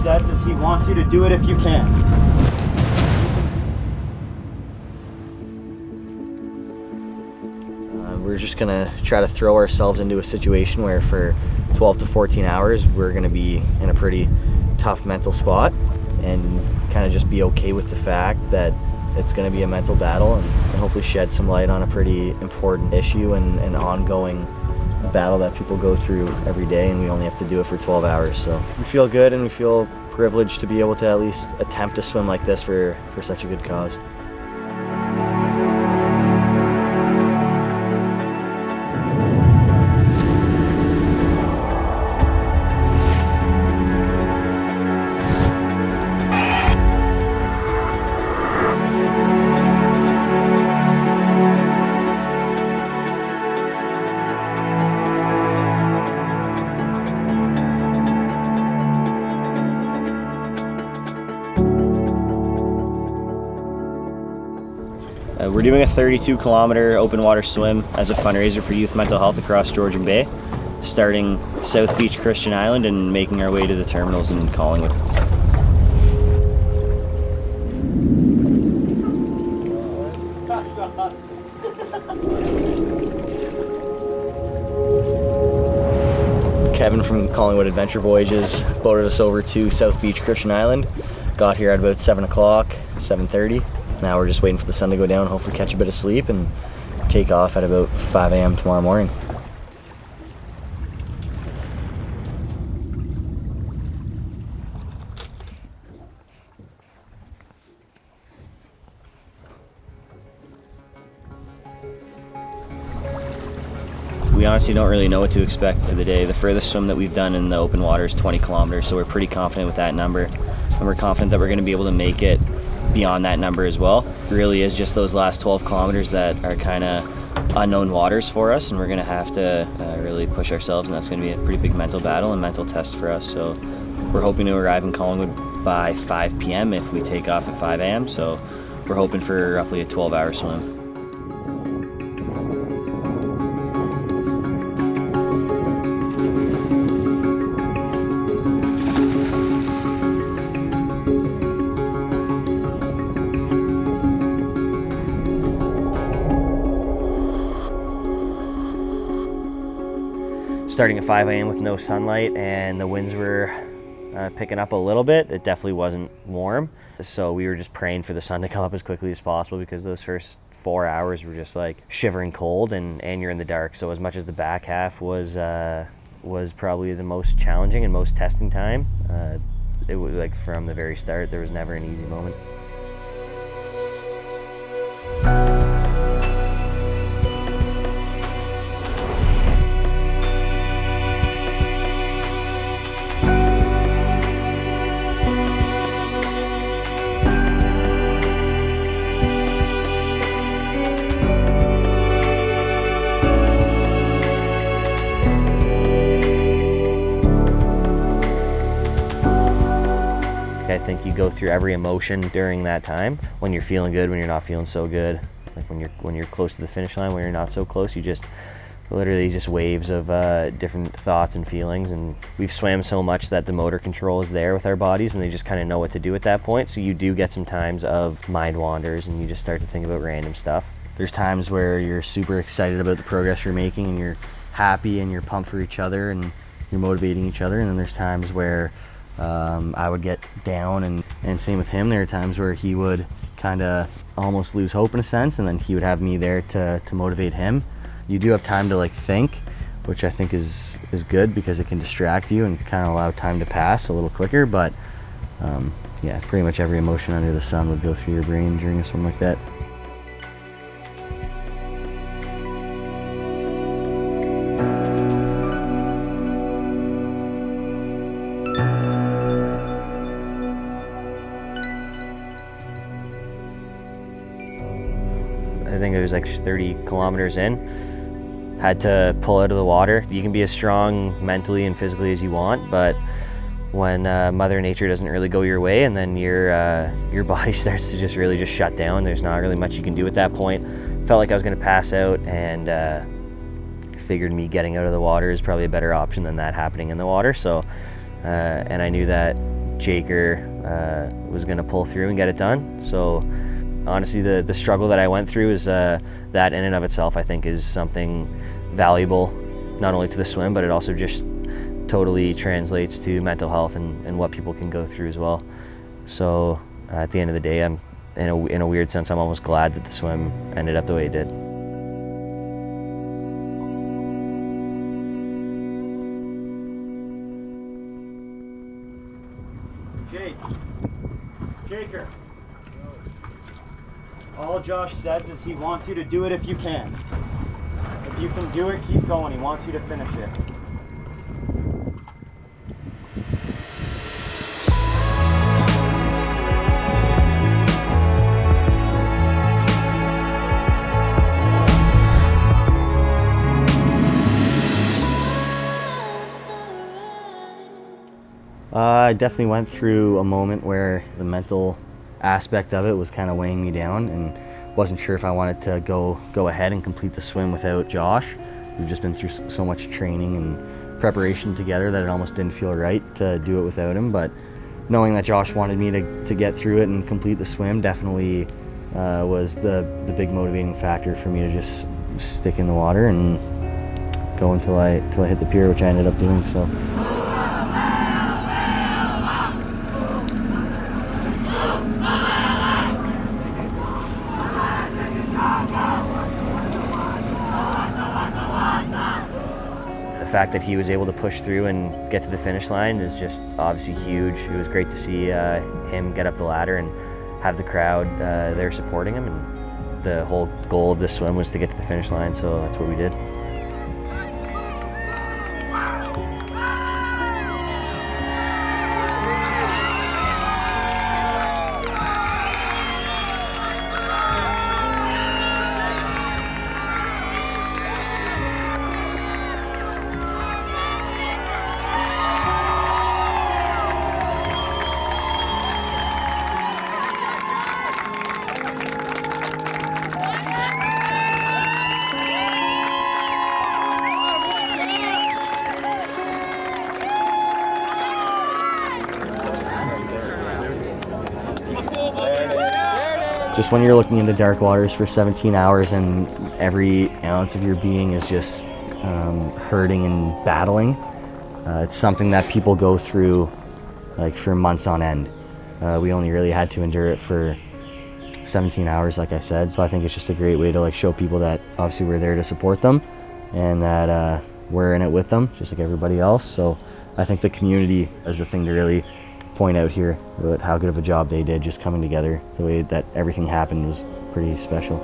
says is he wants you to do it if you can. We're just gonna try to throw ourselves into a situation where for 12 to 14 hours we're gonna be in a pretty tough mental spot, and kind of just be okay with the fact that it's going to be a mental battle, and hopefully shed some light on a pretty important issue and an ongoing battle that people go through every day, and we only have to do it for 12 hours. So we feel good, and we feel privileged to be able to at least attempt to swim like this for such a good cause. We're doing a 32-kilometer open water swim as a fundraiser for youth mental health across Georgian Bay, starting South Beach Christian Island and making our way to the terminals in Collingwood. Kevin from Collingwood Adventure Voyages boated us over to South Beach Christian Island. Got here at about 7 o'clock, 7:30. Now we're just waiting for the sun to go down, hopefully catch a bit of sleep, and take off at about 5 a.m. tomorrow morning. We honestly don't really know what to expect for the day. The furthest swim that we've done in the open water is 20 kilometers, so we're pretty confident with that number. And we're confident that we're going to be able to make it beyond that number as well. It really is just those last 12 kilometers that are kind of unknown waters for us, and we're going to have to really push ourselves, and that's going to be a pretty big mental battle and mental test for us. So we're hoping to arrive in Collingwood by 5 p.m. if we take off at 5 a.m. So we're hoping for roughly a 12-hour swim. Starting at 5 a.m. with no sunlight, and the winds were picking up a little bit. It definitely wasn't warm, so we were just praying for the sun to come up as quickly as possible, because those first 4 hours were just like shivering cold, and you're in the dark. So as much as the back half was probably the most challenging and most testing time, it was like from the very start there was never an easy moment. I think you go through every emotion during that time. When you're feeling good, when you're not feeling so good, like when you're close to the finish line, when you're not so close, you just literally just waves of different thoughts and feelings. And we've swam so much that the motor control is there with our bodies, and they just kind of know what to do at that point. So you do get some times of mind wanders, and you just start to think about random stuff. There's times where you're super excited about the progress you're making, and you're happy and you're pumped for each other and you're motivating each other. And then there's times where I would get down, and same with him. There are times where he would kind of almost lose hope in a sense, and then he would have me there to motivate him. You do have time to like think, which I think is good, because it can distract you and kind of allow time to pass a little quicker. But yeah, pretty much every emotion under the sun would go through your brain during a swim like that. I think it was like 30 kilometers in, had to pull out of the water. You can be as strong mentally and physically as you want, but when Mother Nature doesn't really go your way, and then your body starts to just really just shut down, there's not really much you can do at that point. Felt like I was gonna pass out, and figured me getting out of the water is probably a better option than that happening in the water. So, and I knew that Jaker was going to pull through and get it done. So honestly, the struggle that I went through is that in and of itself, I think, is something valuable, not only to the swim, but it also just totally translates to mental health and what people can go through as well. So at the end of the day, I'm in a weird sense, I'm almost glad that the swim ended up the way it did. Jaker. All Josh says is he wants you to do it if you can. If you can do it, keep going. He wants you to finish it. I definitely went through a moment where the mental aspect of it was kind of weighing me down, and wasn't sure if I wanted to go ahead and complete the swim without Josh. We've just been through so much training and preparation together that it almost didn't feel right to do it without him. But knowing that Josh wanted me to get through it and complete the swim definitely was the big motivating factor for me to just stick in the water and go until I hit the pier, which I ended up doing. So. The fact that he was able to push through and get to the finish line is just obviously huge. It was great to see him get up the ladder and have the crowd there supporting him. And the whole goal of this swim was to get to the finish line, so that's what we did. Just when you're looking into dark waters for 17 hours and every ounce of your being is just hurting and battling, it's something that people go through like for months on end. We only really had to endure it for 17 hours, like I said. So I think it's just a great way to like show people that obviously we're there to support them and that we're in it with them, just like everybody else. So I think the community is the thing to really point out here about how good of a job they did just coming together. The way that everything happened was pretty special.